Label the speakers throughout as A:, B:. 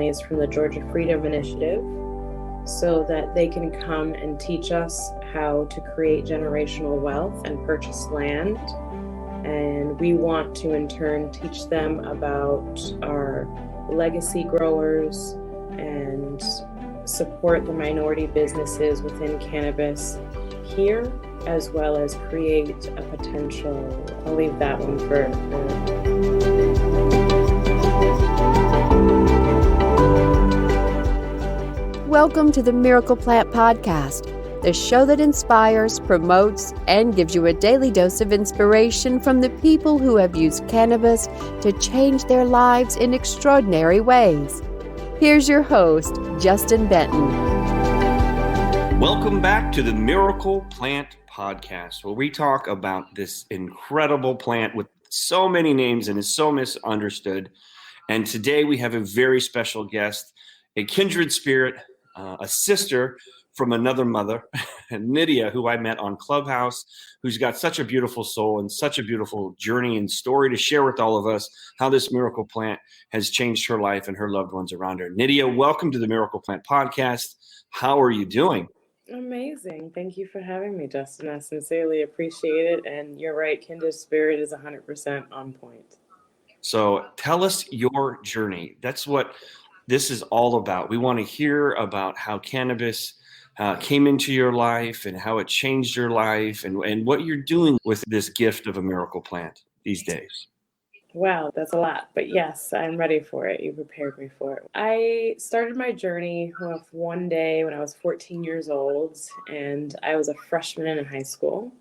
A: families from the Georgia Freedom Initiative so that they can come and teach us how to create generational wealth and purchase land. And we want to, in turn, teach them about our legacy growers and support the minority businesses within cannabis here, as well as create a potential. I'll leave that one for
B: Welcome to the Miracle Plant Podcast, the show that inspires, promotes, and gives you a daily dose of inspiration from the people who have used cannabis to change their lives in extraordinary ways. Here's your host, Justin Benton.
C: Welcome back to the Miracle Plant Podcast, where we talk about this incredible plant with so many names and is so misunderstood. And today we have a very special guest, a kindred spirit, a sister from another mother, Nydia, who I met on Clubhouse, who's got such a beautiful soul and such a beautiful journey and story to share with all of us, how this miracle plant has changed her life and her loved ones around her. Nydia, welcome to the Miracle Plant Podcast. How are you doing?
A: Amazing. Thank you for having me, Justin. I sincerely appreciate it. And you're right, kindred spirit is 100% on point.
C: So tell us your journey. That's what this is all about. We want to hear about how cannabis came into your life and how it changed your life and what you're doing with this gift of a miracle plant these days.
A: Wow, that's a lot. But yes, I'm ready for it. You prepared me for it. I started my journey with one day when I was 14 years old, and I was a freshman in high school.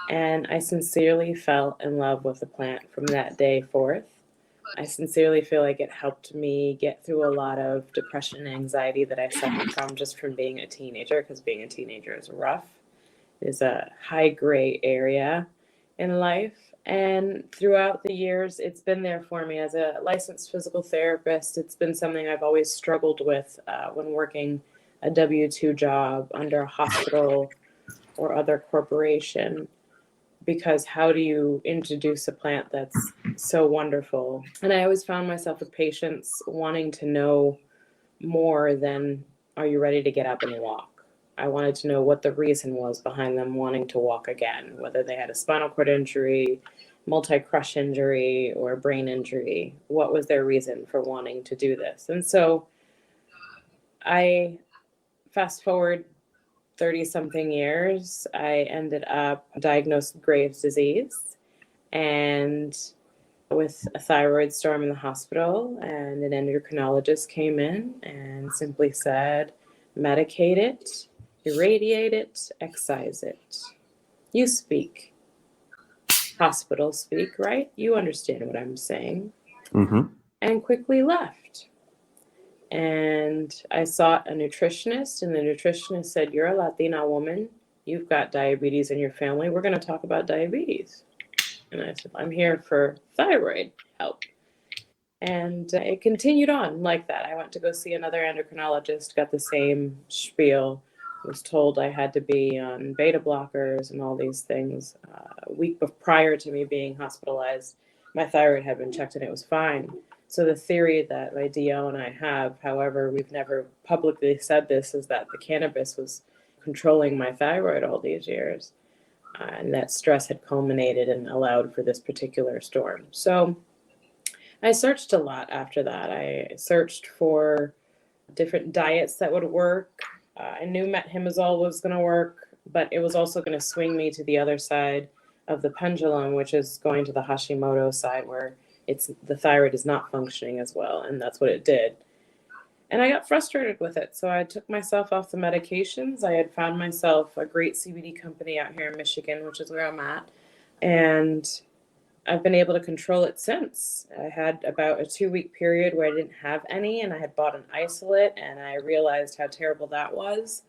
A: And I sincerely fell in love with the plant from that day forth. I sincerely feel like it helped me get through a lot of depression and anxiety that I suffered from just from being a teenager, because being a teenager is rough. It is a high gray area in life. And throughout the years, it's been there for me. As a licensed physical therapist, it's been something I've always struggled with when working a W-2 job under a hospital or other corporation. Because how do you introduce a plant that's so wonderful? And I always found myself with patients wanting to know more than, are you ready to get up and walk? I wanted to know what the reason was behind them wanting to walk again, whether they had a spinal cord injury, multi-crush injury, or brain injury. What was their reason for wanting to do this? And so I fast forward 30-something years, I ended up diagnosed with Graves' disease and with a thyroid storm in the hospital, and an endocrinologist came in and simply said, medicate it, irradiate it, excise it. You speak. Hospital speak, right? You understand what I'm saying.
C: Mm-hmm.
A: And quickly left. And I sought a nutritionist, and the nutritionist said, you're a Latina woman. You've got diabetes in your family. We're going to talk about diabetes. And I said, I'm here for thyroid help. And it continued on like that. I went to go see another endocrinologist, got the same spiel, was told I had to be on beta blockers and all these things. A week prior to me being hospitalized, my thyroid had been checked and it was fine. So the theory that my DO and I have, however, we've never publicly said this, is that the cannabis was controlling my thyroid all these years. And that stress had culminated and allowed for this particular storm. So I searched a lot after that. I searched for different diets that would work. I knew methimazole was going to work, but it was also going to swing me to the other side of the pendulum, which is going to the Hashimoto side, where the thyroid is not functioning as well, and that's what it did. And I got frustrated with it, so I took myself off the medications. I had found myself a great CBD company out here in Michigan, which is where I'm at, and I've been able to control it since. I had about a 2-week period where I didn't have any, and I had bought an isolate, and I realized how terrible that was.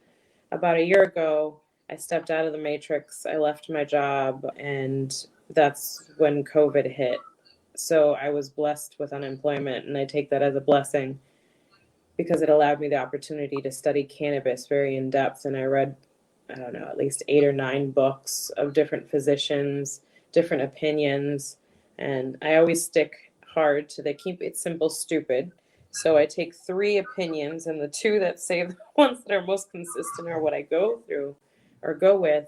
A: About a year ago, I stepped out of the matrix. I left my job, and that's when COVID hit. So I was blessed with unemployment, and I take that as a blessing because it allowed me the opportunity to study cannabis very in depth. And I read, at least 8 or 9 books of different physicians, different opinions. And I always stick hard to the keep it simple, stupid. So I take three opinions, and the two that say the ones that are most consistent are what I go through or go with.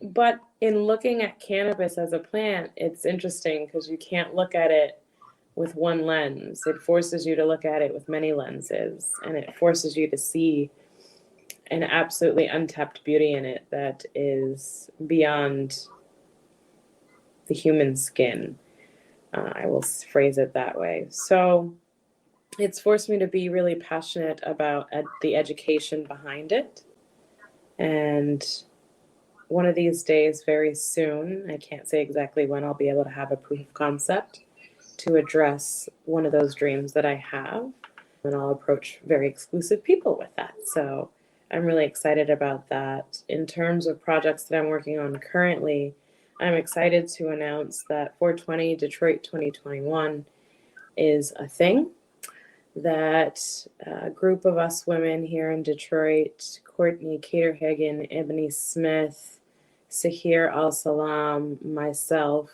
A: But in looking at cannabis as a plant, it's interesting because you can't look at it with one lens. It forces you to look at it with many lenses, and it forces you to see an absolutely untapped beauty in it that is beyond the human skin. I will phrase it that way. So it's forced me to be really passionate about the education behind it. And one of these days, very soon, I can't say exactly when, I'll be able to have a proof of concept to address one of those dreams that I have. And I'll approach very exclusive people with that. So I'm really excited about that. In terms of projects that I'm working on currently, I'm excited to announce that 420 Detroit 2021 is a thing. That a group of us women here in Detroit, Courtney Caterhagen, Ebony Smith, Sahir Al-Salam, myself,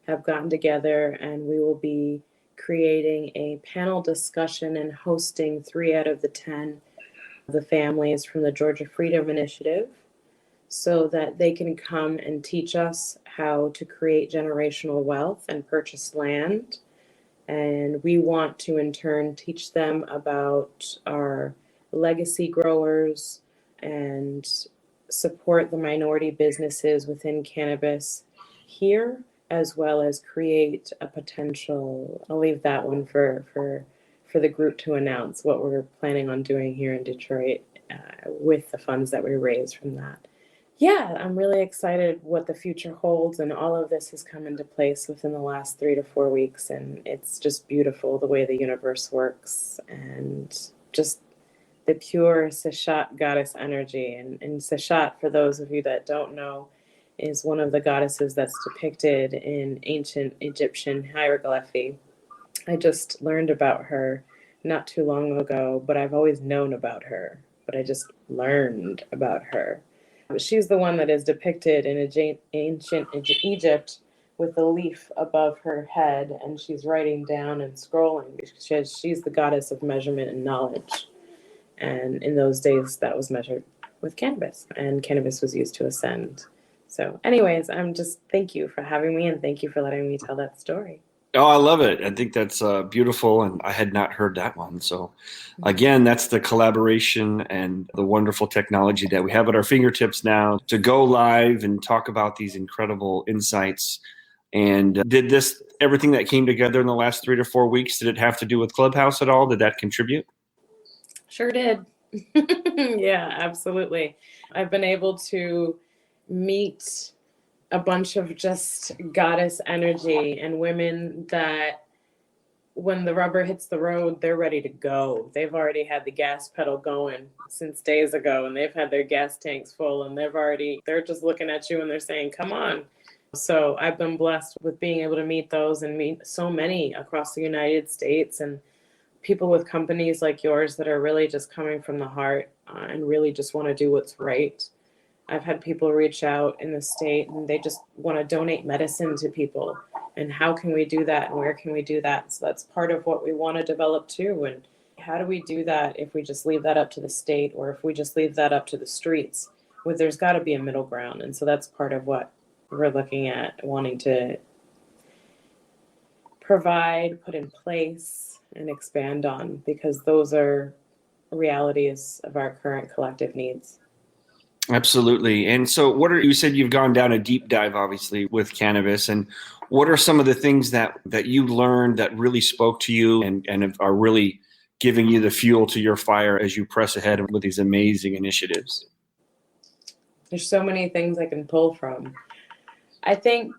A: have gotten together, and we will be creating a panel discussion and hosting 3 out of the 10 of the families from the Georgia Freedom Initiative so that they can come and teach us how to create generational wealth and purchase land. And we want to, in turn, teach them about our legacy growers and support the minority businesses within cannabis here, as well as create a potential. I'll leave that one for the group to announce what we're planning on doing here in Detroit with the funds that we raise from that. Yeah, I'm really excited what the future holds, and all of this has come into place within the last 3 to 4 weeks, and it's just beautiful the way the universe works, and just the pure Seshat goddess energy. And Seshat, for those of you that don't know, is one of the goddesses that's depicted in ancient Egyptian hieroglyphy. I just learned about her not too long ago, but I've always known about her, but I just learned about her. She's the one that is depicted in ancient Egypt with a leaf above her head, and she's writing down and scrolling because she's the goddess of measurement and knowledge. And in those days, that was measured with cannabis, and cannabis was used to ascend. So anyways, thank you for having me, and thank you for letting me tell that story.
C: Oh, I love it. I think that's beautiful, and I had not heard that one. So, again, that's the collaboration and the wonderful technology that we have at our fingertips now to go live and talk about these incredible insights. And did everything that came together in the last 3 to 4 weeks, did it have to do with Clubhouse at all? Did that contribute?
A: Sure did. Yeah, absolutely. I've been able to meet a bunch of just goddess energy and women that when the rubber hits the road, they're ready to go. They've already had the gas pedal going since days ago, and they've had their gas tanks full, and they're just looking at you and they're saying, come on. So I've been blessed with being able to meet those and meet so many across the United States, and people with companies like yours that are really just coming from the heart and really just want to do what's right. I've had people reach out in the state and they just want to donate medicine to people. And how can we do that? And where can we do that? So that's part of what we want to develop too. And how do we do that if we just leave that up to the state, or if we just leave that up to the streets? Well, there's got to be a middle ground. And so that's part of what we're looking at, wanting to provide, put in place, and expand on, because those are realities of our current collective needs.
C: Absolutely. And so you said you've gone down a deep dive, obviously, with cannabis. And what are some of the things that you learned that really spoke to you and are really giving you the fuel to your fire as you press ahead with these amazing initiatives?
A: There's so many things I can pull from. I think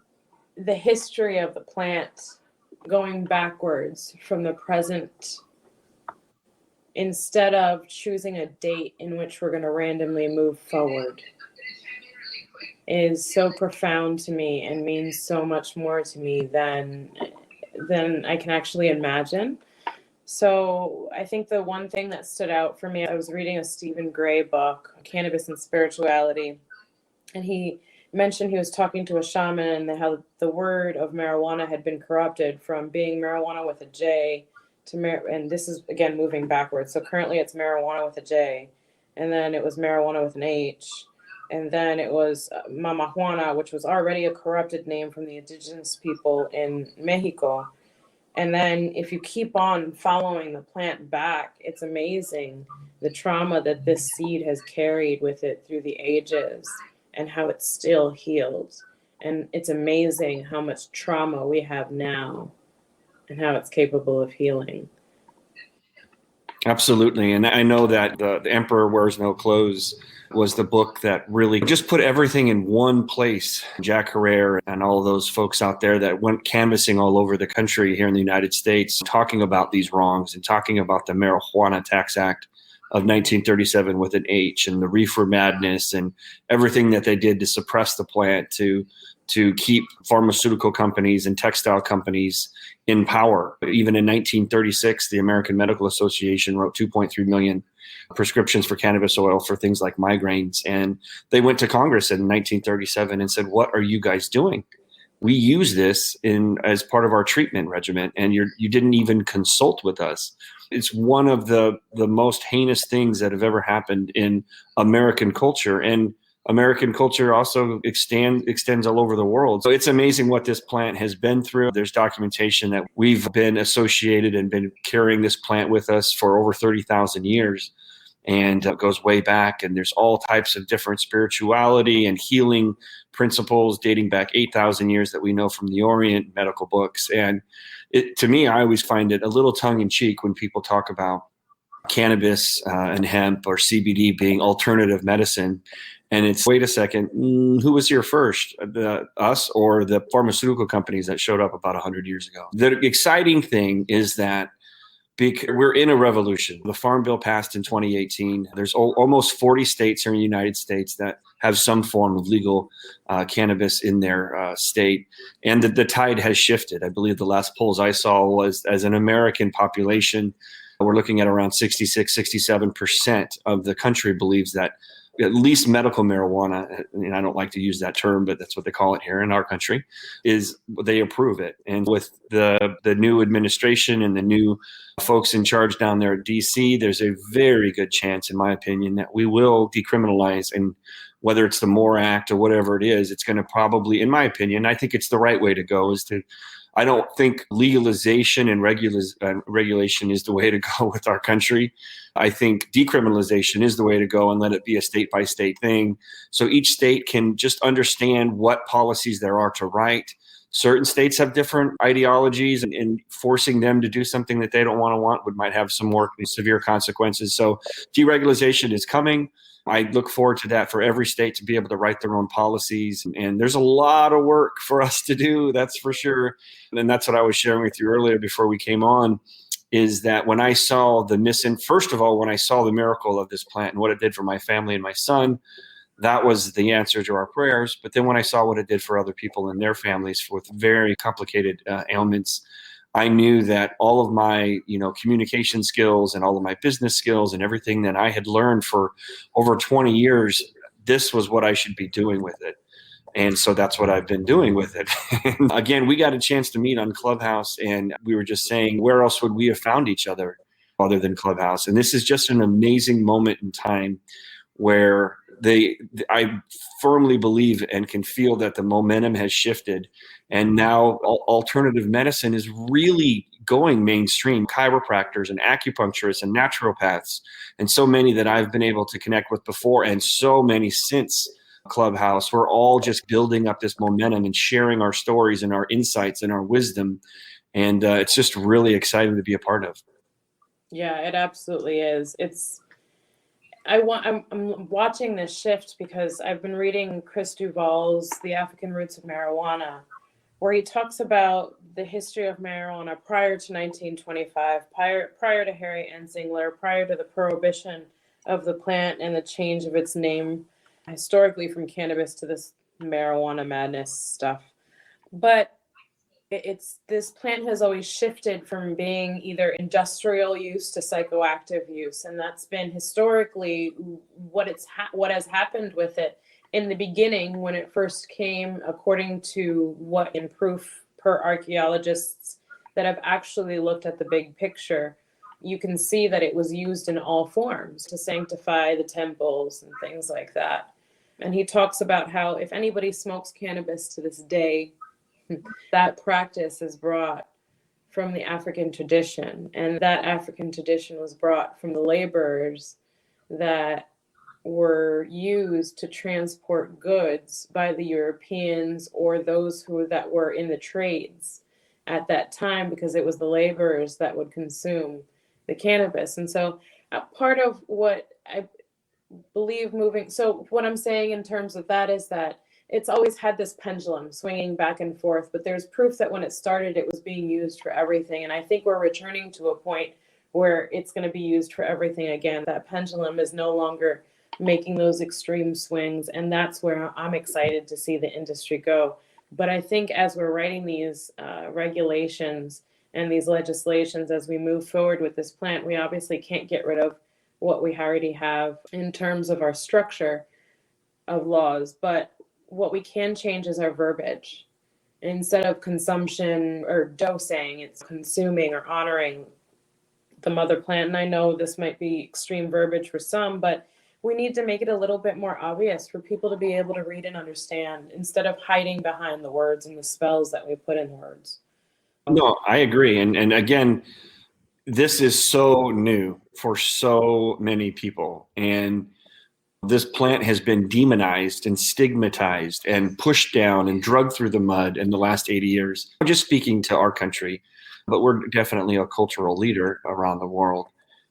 A: the history of the plant going backwards from the present, instead of choosing a date in which we're going to randomly move forward, is so profound to me and means so much more to me than I can actually imagine. So I think the one thing that stood out for me, I was reading a Stephen Gray book, Cannabis and Spirituality, and he mentioned he was talking to a shaman and how the word of marijuana had been corrupted from being marijuana with a J and this is again moving backwards. So currently it's marijuana with a J, and then it was marijuana with an H, and then it was Mama Juana, which was already a corrupted name from the indigenous people in Mexico. And then if you keep on following the plant back, it's amazing the trauma that this seed has carried with it through the ages and how it's still healed. And it's amazing how much trauma we have now and how it's capable of healing.
C: Absolutely. And I know that the Emperor Wears No Clothes was the book that really just put everything in one place. Jack Herrera and all of those folks out there that went canvassing all over the country here in the United States, talking about these wrongs and talking about the Marijuana Tax Act of 1937 with an H, and the reefer madness and everything that they did to suppress the plant, to keep pharmaceutical companies and textile companies in power. Even in 1936, the American Medical Association wrote 2.3 million prescriptions for cannabis oil for things like migraines. And they went to Congress in 1937 and said, "What are you guys doing? We use this as part of our treatment regimen, and you didn't even consult with us." It's one of the most heinous things that have ever happened in American culture. And American culture also extends all over the world. So it's amazing what this plant has been through. There's documentation that we've been associated and been carrying this plant with us for over 30,000 years. And it goes way back. And there's all types of different spirituality and healing principles dating back 8,000 years that we know from the Orient medical books. And to me, I always find it a little tongue in cheek when people talk about cannabis and hemp or CBD being alternative medicine. And it's, wait a second, who was here first, us or the pharmaceutical companies that showed up about 100 years ago? The exciting thing is that we're in a revolution. The Farm Bill passed in 2018. There's almost 40 states here in the United States that have some form of legal cannabis in their state. And the tide has shifted. I believe the last polls I saw was, as an American population, we're looking at around 66, 67% of the country believes that at least medical marijuana, and I don't like to use that term, but that's what they call it here in our country, is they approve it. And with the new administration and the new folks in charge down there at DC, there's a very good chance, in my opinion, that we will decriminalize. And whether it's the MORE Act or whatever it is, it's going to probably, in my opinion, I think it's the right way to go, I don't think legalization and regulation is the way to go with our country. I think decriminalization is the way to go, and let it be a state-by-state thing. So each state can just understand what policies there are to write. Certain states have different ideologies, and forcing them to do something that they don't want might have some more severe consequences. So deregulation is coming. I look forward to that, for every state to be able to write their own policies. And there's a lot of work for us to do, that's for sure. And that's what I was sharing with you earlier before we came on, is that when I saw first of all, when I saw the miracle of this plant and what it did for my family and my son, that was the answer to our prayers. But then when I saw what it did for other people and their families with very complicated ailments, I knew that all of my, communication skills and all of my business skills and everything that I had learned for over 20 years, this was what I should be doing with it. And so that's what I've been doing with it. Again, we got a chance to meet on Clubhouse, and we were just saying, where else would we have found each other other than Clubhouse? And this is just an amazing moment in time where I firmly believe and can feel that the momentum has shifted, and now alternative medicine is really going mainstream. Chiropractors and acupuncturists and naturopaths, and so many that I've been able to connect with before, and so many since Clubhouse, we're all just building up this momentum and sharing our stories and our insights and our wisdom. And it's just really exciting to be a part of.
A: Yeah, it absolutely is. I'm watching this shift because I've been reading Chris Duvall's The African Roots of Marijuana, where he talks about the history of marijuana prior to 1925, prior to Harry Ensingler, prior to the prohibition of the plant and the change of its name historically from cannabis to this marijuana madness stuff. But this plant has always shifted from being either industrial use to psychoactive use, and that's been historically what has happened with it. In the beginning, when it first came, according to what in proof per archaeologists that have actually looked at the big picture, you can see that it was used in all forms to sanctify the temples and things like that. And he talks about how if anybody smokes cannabis to this day, that practice is brought from the African tradition. And that African tradition was brought from the laborers that were used to transport goods by the Europeans or those that were in the trades at that time, because it was the laborers that would consume the cannabis. And so part of what I believe so what I'm saying in terms of that is that it's always had this pendulum swinging back and forth, but there's proof that when it started, it was being used for everything. And I think we're returning to a point where it's going to be used for everything again. That pendulum is no longer making those extreme swings. And that's where I'm excited to see the industry go. But I think as we're writing these regulations and these legislations, as we move forward with this plant, we obviously can't get rid of what we already have in terms of our structure of laws. But what we can change is our verbiage. Instead of consumption or dosing, it's consuming or honoring the mother plant. And I know this might be extreme verbiage for some, but we need to make it a little bit more obvious for people to be able to read and understand, instead of hiding behind the words and the spells that we put in words.
C: No, I agree. And again, this is so new for so many people. And this plant has been demonized and stigmatized and pushed down and drugged through the mud in the last 80 years. I'm just speaking to our country, but we're definitely a cultural leader around the world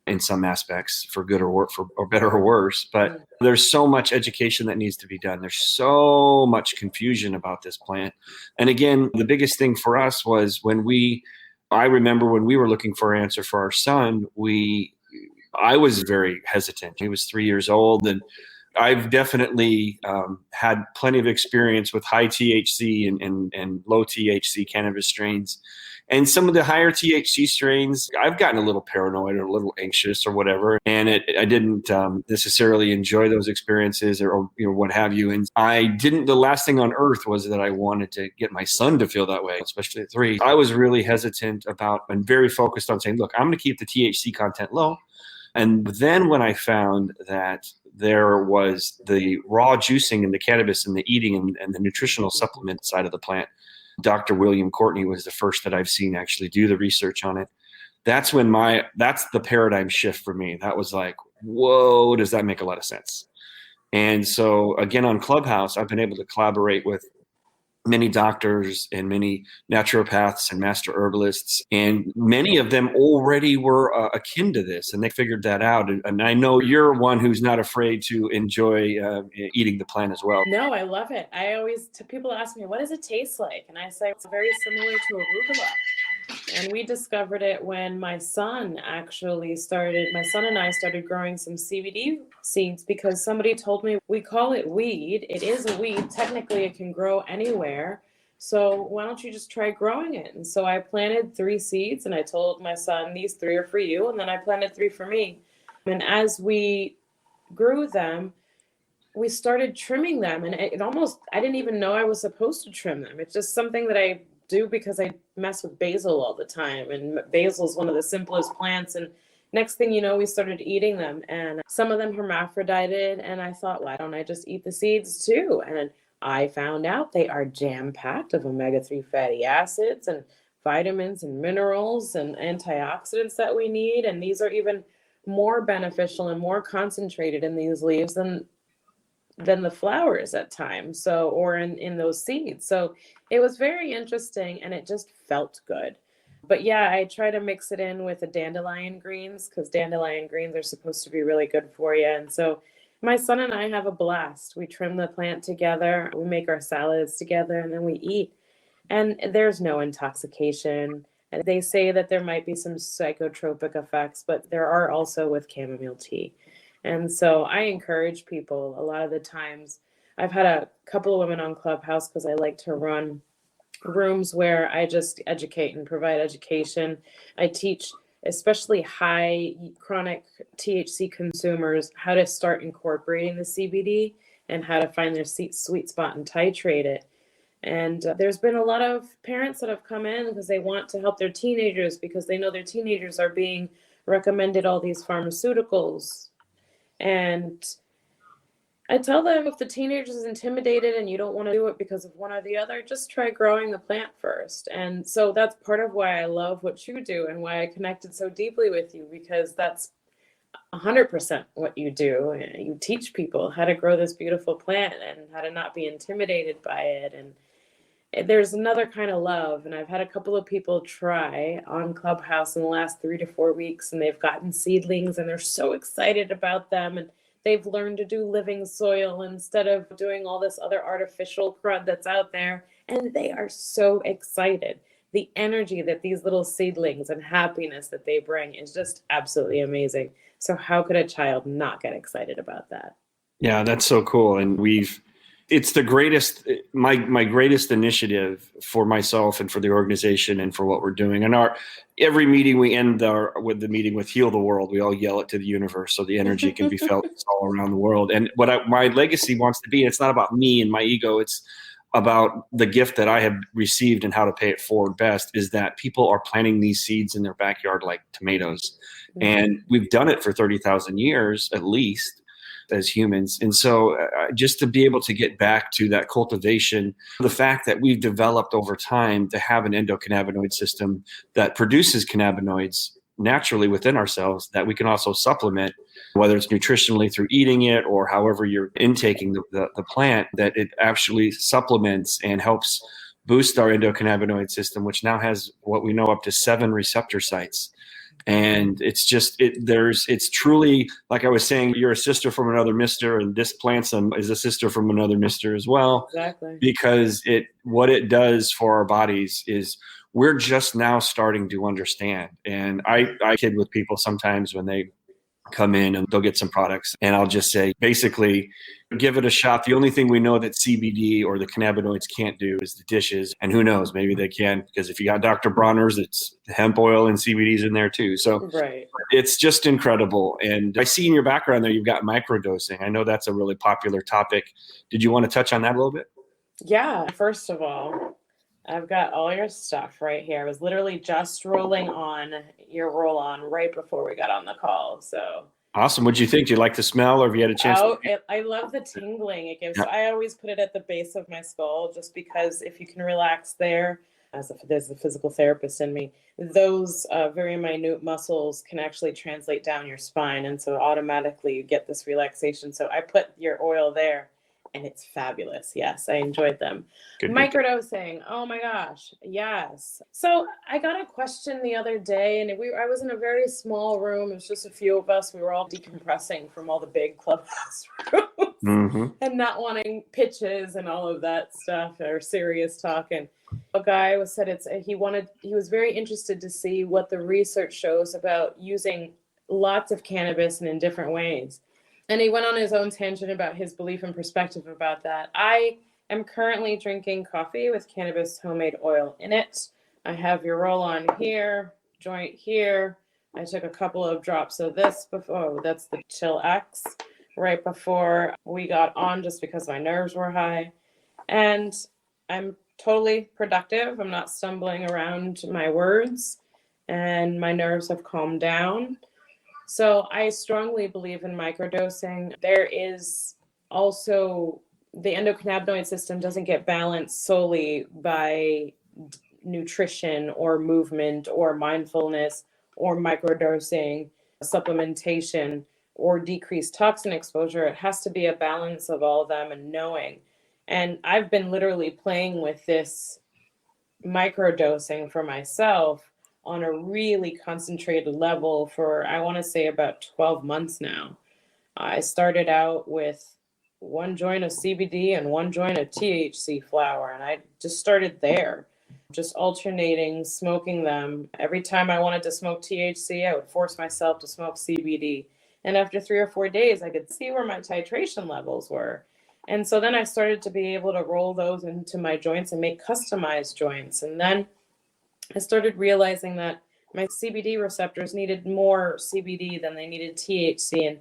C: in some aspects, for good or better or worse. But there's so much education that needs to be done. There's so much confusion about this plant. And again, the biggest thing for us was I remember when we were looking for an answer for our son, I was very hesitant. He was 3 years old, and I've definitely had plenty of experience with high THC and low THC cannabis strains. And some of the higher THC strains, I've gotten a little paranoid or a little anxious or whatever. And I didn't necessarily enjoy those experiences or what have you. And the last thing on earth was that I wanted to get my son to feel that way, especially at 3. I was really hesitant about and very focused on saying, look, I'm going to keep the THC content low. And then when I found that there was the raw juicing and the cannabis and the eating and the nutritional supplement side of the plant, Dr. William Courtney was the first that I've seen actually do the research on it. That's the paradigm shift for me. That was like, whoa, does that make a lot of sense? And so again, on Clubhouse, I've been able to collaborate with many doctors and many naturopaths and master herbalists, and many of them already were akin to this, and they figured that out. And I know you're one who's not afraid to enjoy eating the plant as well.
A: No, I love it. People ask me, what does it taste like? And I say, it's very similar to arugula. And we discovered it when my son and I started growing some CBD seeds, because somebody told me, we call it weed. It is a weed. Technically, it can grow anywhere. So why don't you just try growing it? And so I planted 3 seeds, and I told my son, these 3 are for you. And then I planted 3 for me. And as we grew them, we started trimming them. And I didn't even know I was supposed to trim them. It's just something that I do because I mess with basil all the time, and basil is one of the simplest plants. And next thing you know, we started eating them, and some of them hermaphrodited, and I thought, why don't I just eat the seeds too? And I found out they are jam-packed of omega-3 fatty acids and vitamins and minerals and antioxidants that we need, and these are even more beneficial and more concentrated in these leaves than the flowers at times, or in those seeds. So it was very interesting, and it just felt good. But yeah, I try to mix it in with the dandelion greens, because dandelion greens are supposed to be really good for you. And so my son and I have a blast. We trim the plant together, we make our salads together, and then we eat. And there's no intoxication. And they say that there might be some psychotropic effects, but there are also with chamomile tea. And so I encourage people a lot of the times. I've had a couple of women on Clubhouse, because I like to run rooms where I just educate and provide education. I teach especially high chronic THC consumers how to start incorporating the CBD and how to find their sweet spot and titrate it. And there's been a lot of parents that have come in because they want to help their teenagers because they know their teenagers are being recommended all these pharmaceuticals. And I tell them, if the teenager is intimidated and you don't want to do it because of one or the other, just try growing the plant first. And so that's part of why I love what you do and why I connected so deeply with you, because that's 100% what you do. You teach people how to grow this beautiful plant and how to not be intimidated by it. And there's another kind of love. And I've had a couple of people try on Clubhouse in the last 3 to 4 weeks, and they've gotten seedlings and they're so excited about them. And they've learned to do living soil instead of doing all this other artificial crud that's out there. And they are so excited. The energy that these little seedlings and happiness that they bring is just absolutely amazing. So how could a child not get excited about that?
C: Yeah, that's so cool. And it's the greatest, my greatest initiative for myself and for the organization and for what we're doing. And every meeting we end with the meeting with Heal the World. We all yell it to the universe so the energy can be felt all around the world. And what my legacy wants to be, it's not about me and my ego. It's about the gift that I have received and how to pay it forward best, is that people are planting these seeds in their backyard like tomatoes. Mm-hmm. And we've done it for 30,000 years at least as humans. And so just to be able to get back to that cultivation, the fact that we've developed over time to have an endocannabinoid system that produces cannabinoids naturally within ourselves that we can also supplement, whether it's nutritionally through eating it or however you're intaking the plant, that it actually supplements and helps boost our endocannabinoid system, which now has what we know up to 7 receptor sites. And it's just, it's truly, like I was saying, you're a sister from another mister, and this plant is a sister from another mister as well.
A: Exactly.
C: Because what it does for our bodies is we're just now starting to understand. And I kid with people sometimes when they come in and they'll get some products, and I'll just say, basically, give it a shot. The only thing we know that CBD or the cannabinoids can't do is the dishes. And who knows, maybe they can, because if you got Dr. Bronner's, it's hemp oil and CBD's in there too. So
A: right.
C: It's just incredible. And I see in your background there, you've got microdosing. I know that's a really popular topic. Did you want to touch on that a little bit?
A: Yeah. First of all, I've got all your stuff right here. I was literally just rolling on your roll-on right before we got on the call. So
C: awesome. What'd you think? Do you like the smell, or have you had a chance?
A: I love the tingling it gives. Yeah. I always put it at the base of my skull, just because if you can relax there, there's a physical therapist in me, those very minute muscles can actually translate down your spine. And so automatically you get this relaxation. So I put your oil there. And it's fabulous. Yes, I enjoyed them. Good. Microdosing. Oh my gosh. Yes. So I got a question the other day, and I was in a very small room. It was just a few of us. We were all decompressing from all the big Clubhouse rooms mm-hmm. and not wanting pitches and all of that stuff or serious talk. And a guy said he was very interested to see what the research shows about using lots of cannabis and in different ways. And he went on his own tangent about his belief and perspective about that. I am currently drinking coffee with cannabis homemade oil in it. I have your roll-on here, joint here. I took a couple of drops of this before. That's the Chill X right before we got on, just because my nerves were high. And I'm totally productive. I'm not stumbling around my words, and my nerves have calmed down. So I strongly believe in microdosing. There is also, the endocannabinoid system doesn't get balanced solely by nutrition or movement or mindfulness or microdosing, supplementation, or decreased toxin exposure. It has to be a balance of all of them and knowing. And I've been literally playing with this microdosing for myself on a really concentrated level for, I want to say, about 12 months now. I started out with 1 joint of CBD and 1 joint of THC flower, and I just started there, just alternating, smoking them. Every time I wanted to smoke THC, I would force myself to smoke CBD. And after 3 or 4 days, I could see where my titration levels were. And so then I started to be able to roll those into my joints and make customized joints. And then I started realizing that my CBD receptors needed more CBD than they needed THC. And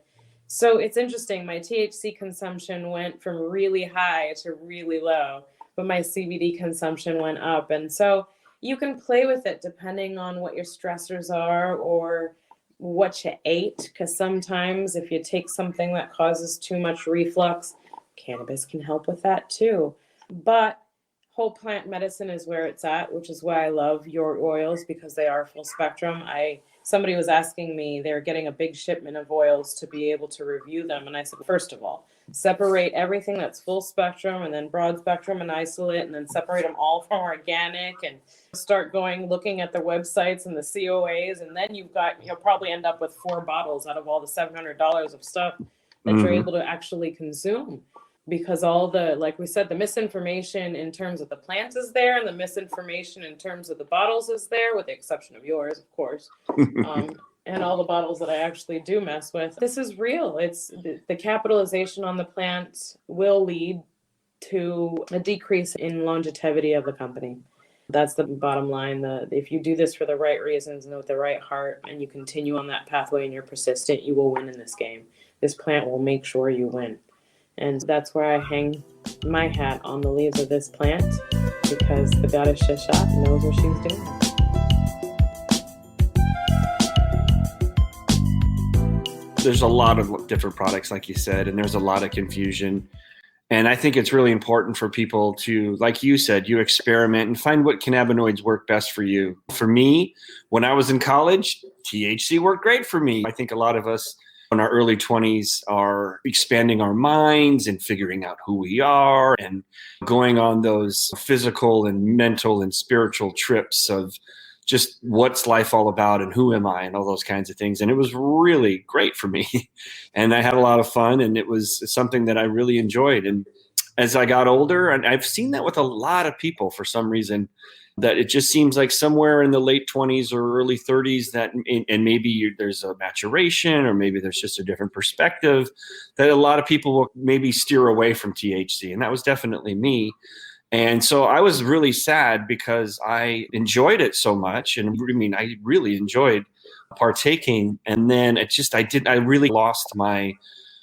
A: so it's interesting. My THC consumption went from really high to really low but my CBD consumption went up. And so you can play with it depending on what your stressors are or what you ate, because sometimes if you take something that causes too much reflux, cannabis can help with that too. But whole plant medicine is where it's at, which is why I love your oils, because they are full spectrum. Somebody was asking me, they're getting a big shipment of oils to be able to review them. And I said, first of all, separate everything that's full spectrum and then broad spectrum and isolate, and then separate them all from organic, and start looking at the websites and the COAs. And then you'll probably end up with 4 bottles out of all the $700 of stuff that you're able to actually consume. Because all the, like we said, the misinformation in terms of the plant is there, and the misinformation in terms of the bottles is there, with the exception of yours, of course. And all the bottles that I actually do mess with. This is real. It's the capitalization on the plant will lead to a decrease in longevity of the company. That's the bottom line. If you do this for the right reasons and with the right heart, and you continue on that pathway and you're persistent, you will win in this game. This plant will make sure you win. And that's where I hang my hat on the leaves of this plant, because the goddess Shashat knows what she's doing.
C: There's a lot of different products, like you said, and there's a lot of confusion. And I think it's really important for people to, like you said, you experiment and find what cannabinoids work best for you. For me, when I was in college, THC worked great for me. I think a lot of us in our early 20s are expanding our minds and figuring out who we are and going on those physical and mental and spiritual trips of just what's life all about and who am I and all those kinds of things. And it was really great for me. And I had a lot of fun, and it was something that I really enjoyed. And as I got older, and I've seen that with a lot of people for some reason, that it just seems like somewhere in the late 20s or early 30s that, and maybe there's a maturation, or maybe there's just a different perspective, that a lot of people will maybe steer away from THC. And that was definitely me. And so I was really sad, because I enjoyed it so much. And I mean, I really enjoyed partaking. And then I really lost my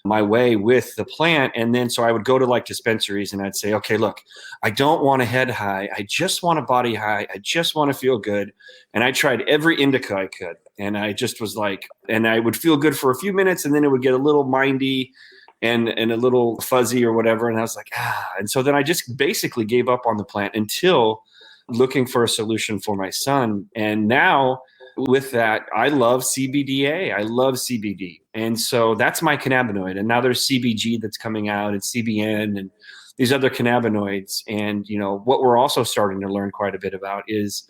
C: way with the plant. And then so I would go to like dispensaries and I'd say, okay, look, I don't want a head high. I just want a body high. I just want to feel good. And I tried every indica I could. And I just was like, and I would feel good for a few minutes, and then it would get a little mindy and a little fuzzy or whatever. And I was like, And so then I just basically gave up on the plant until looking for a solution for my son. And now with that, I love CBDA. I love CBD. And so that's my cannabinoid. And now there's CBG that's coming out, and CBN and these other cannabinoids. And, what we're also starting to learn quite a bit about is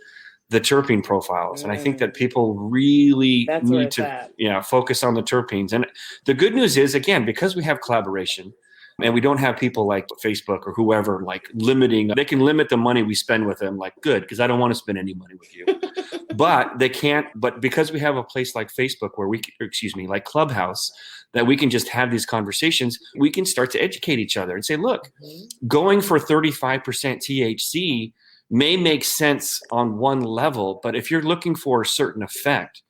C: the terpene profiles. And I think that people really need to focus on the terpenes. And the good news is, again, because we have collaboration, and we don't have people like Facebook or whoever like they can limit the money we spend with them. Like, good, because I don't want to spend any money with you. But they can't. But because we have a place like Facebook like Clubhouse, that we can just have these conversations, we can start to educate each other and say, look, going for 35% THC may make sense on one level, but if you're looking for a certain effect,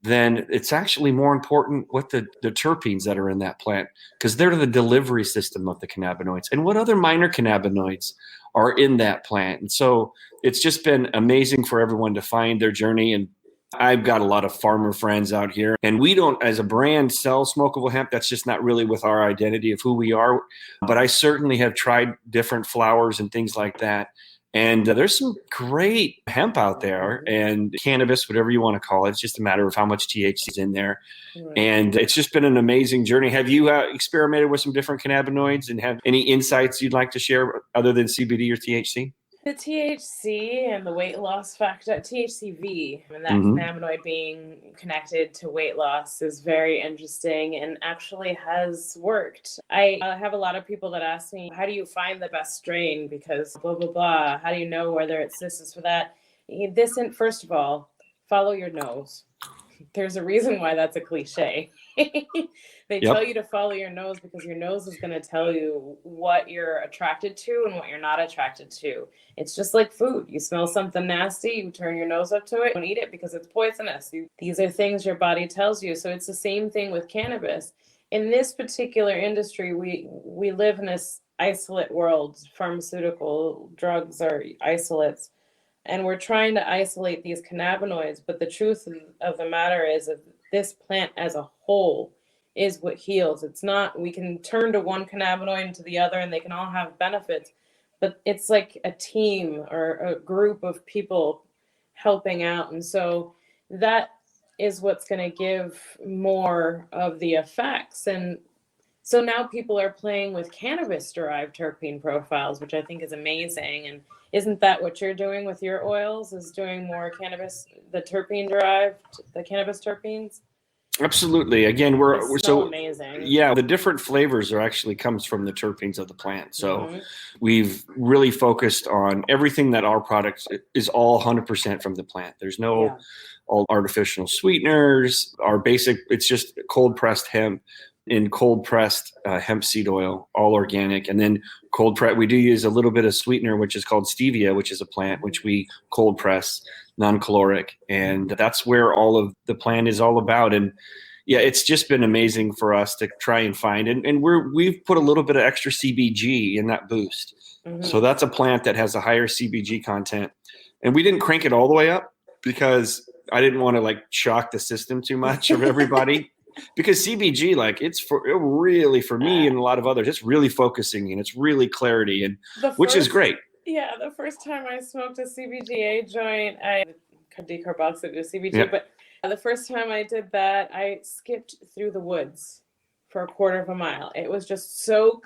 C: then it's actually more important what the terpenes that are in that plant, because they're the delivery system of the cannabinoids, and what other minor cannabinoids are in that plant. And so it's just been amazing for everyone to find their journey. And I've got a lot of farmer friends out here, and we don't, as a brand, sell smokable hemp. That's just not really with our identity of who we are. But I certainly have tried different flowers and things like that. And there's some great hemp out there, and cannabis, whatever you want to call it. It's just a matter of how much THC is in there. Right. And it's just been an amazing journey. Have you experimented with some different cannabinoids, and have any insights you'd like to share other than CBD or THC?
A: The THC and the weight loss factor, THCV, and that cannabinoid being connected to weight loss is very interesting and actually has worked. I have a lot of people that ask me, how do you find the best strain? Because blah, blah, blah. How do you know whether it's this is for that? First of all, follow your nose. There's a reason why that's a cliche. They tell you to follow your nose because your nose is going to tell you what you're attracted to and what you're not attracted to. It's just like food. You smell something nasty, you turn your nose up to it, don't eat it because it's poisonous. These are things your body tells you. So it's the same thing with cannabis. In this particular industry, we live in this isolate world. Pharmaceutical drugs are isolates. And we're trying to isolate these cannabinoids. But the truth of the matter is that this plant as a whole is what heals. It's not, we can turn to one cannabinoid into the other and they can all have benefits. But it's like a team or a group of people helping out. And so that is what's going to give more of the effects. And so now people are playing with cannabis-derived terpene profiles, which I think is amazing. And isn't that what you're doing with your oils, is doing more cannabis, the terpene-derived, the cannabis terpenes?
C: Absolutely. Again, we're so
A: amazing.
C: Yeah, the different flavors are actually comes from the terpenes of the plant. So we've really focused on everything that our products is all 100% from the plant. There's no all artificial sweeteners. Our basic, it's just cold pressed hemp in cold pressed hemp seed oil, all organic. And then cold press, we do use a little bit of sweetener, which is called stevia, which is a plant which we cold press, non-caloric. And that's where all of the plant is all about. And yeah, it's just been amazing for us to try and find. And we've put a little bit of extra CBG in that boost. So that's a plant that has a higher CBG content. And we didn't crank it all the way up because I didn't want to like shock the system too much of everybody. Because CBG, like it's for me and a lot of others, it's really focusing and it's really clarity, and which is great.
A: Yeah, the first time I smoked a CBGA joint, I decarboxylated CBG, but the first time I did that, I skipped through the woods for a quarter of a mile. It was so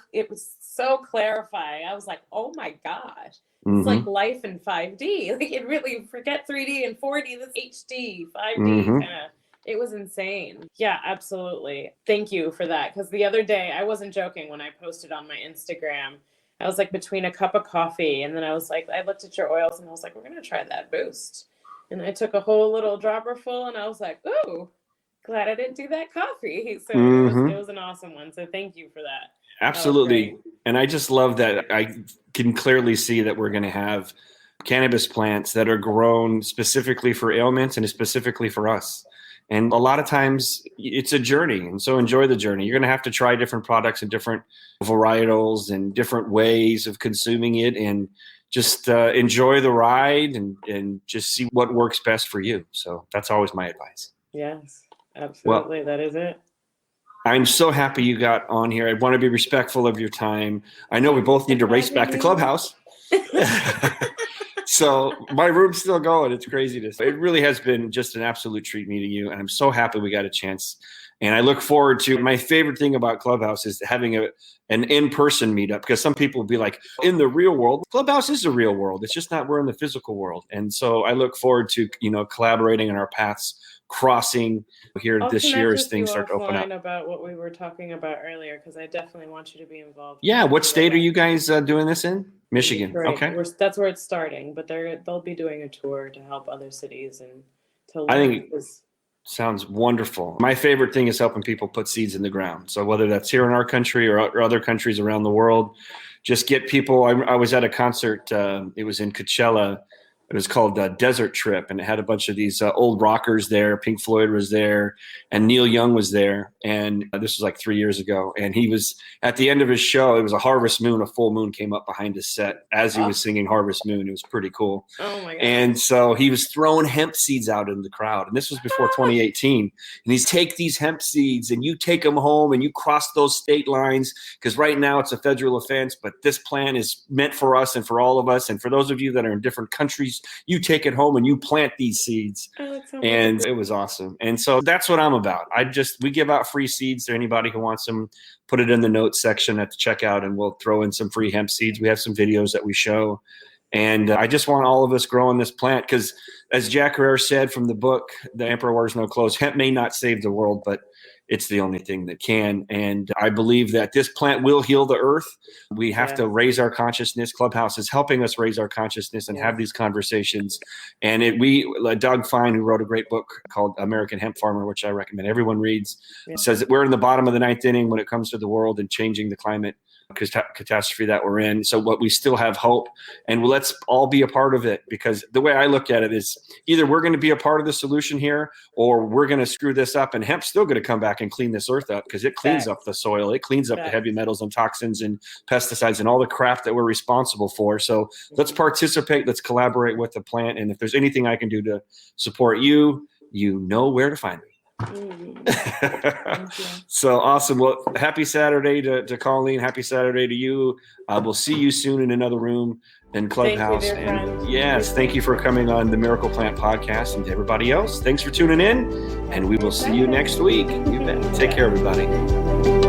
A: clarifying. I was like, oh my gosh. It's like life in 5D. Like it really, forget 3D and 4D, this HD, 5D kind of. It was insane. Yeah, absolutely. Thank you for that. Because the other day, I wasn't joking when I posted on my Instagram. I was like between a cup of coffee, and then I was like, I looked at your oils and I was like, we're going to try that boost. And I took a whole little dropper full and I was like, ooh, glad I didn't do that coffee. So it was an awesome one. So thank you for that.
C: Absolutely. And I just love that I can clearly see that we're going to have cannabis plants that are grown specifically for ailments and specifically for us. And a lot of times it's a journey. And so enjoy the journey. You're going to have to try different products and different varietals and different ways of consuming it, and just enjoy the ride and just see what works best for you. So that's always my advice.
A: Yes, absolutely. Well, that is it.
C: I'm so happy you got on here. I want to be respectful of your time. I know we both need to race back to Clubhouse. So my room's still going. It's craziness. It really has been just an absolute treat meeting you. And I'm so happy we got a chance. And I look forward to, my favorite thing about Clubhouse is having an in-person meetup, because some people will be like, in the real world, Clubhouse is the real world. It's just not, we're in the physical world. And so I look forward to, collaborating on our paths crossing here this year as things start to open up.
A: About what we were talking about earlier, because I definitely want you to be involved.
C: Yeah. What state are you guys doing this in? Michigan.
A: Right.
C: Okay.
A: That's where it's starting, but they'll be doing a tour to help other cities and to learn.
C: I think sounds wonderful. My favorite thing is helping people put seeds in the ground. So whether that's here in our country or other countries around the world, just get people. I was at a concert. It was in Coachella. It was called Desert Trip, and it had a bunch of these old rockers there. Pink Floyd was there, and Neil Young was there. And this was like 3 years ago. And he was at the end of his show. It was a harvest moon. A full moon came up behind his set as he was singing Harvest Moon. It was pretty cool.
A: Oh my God.
C: And so he was throwing hemp seeds out in the crowd. And this was before 2018. And he's take these hemp seeds and you take them home and you cross those state lines, because right now it's a federal offense. But this plan is meant for us and for all of us. And for those of you that are in different countries, you take it home and you plant these seeds. And it was awesome. And so that's what I'm about. We give out free seeds to anybody who wants them. Put it in the notes section at the checkout and we'll throw in some free hemp seeds. We have some videos that we show. And I just want all of us growing this plant, because as Jack Herrera said from the book, The Emperor Wears No Clothes, hemp may not save the world, but it's the only thing that can. And I believe that this plant will heal the earth. We have to raise our consciousness. Clubhouse is helping us raise our consciousness and have these conversations. And Doug Fine, who wrote a great book called American Hemp Farmer, which I recommend everyone reads, says that we're in the bottom of the ninth inning when it comes to the world and changing the climate catastrophe that we're in. So what we still have hope, and let's all be a part of it, because the way I look at it is either we're going to be a part of the solution here, or we're going to screw this up, and hemp's still going to come back and clean this earth up, because it cleans up the soil. It cleans up the heavy metals and toxins and pesticides and all the crap that we're responsible for. So let's participate. Let's collaborate with the plant. And if there's anything I can do to support you, you know where to find me. So awesome. Well, happy Saturday to Colleen. Happy Saturday to you. We'll see you soon in another room in Clubhouse.
A: Thank you, dear friend.
C: Yes, thank you for coming on the Miracle Plant Podcast. And to everybody else, thanks for tuning in, and we will see you next week. You bet. Take care, everybody.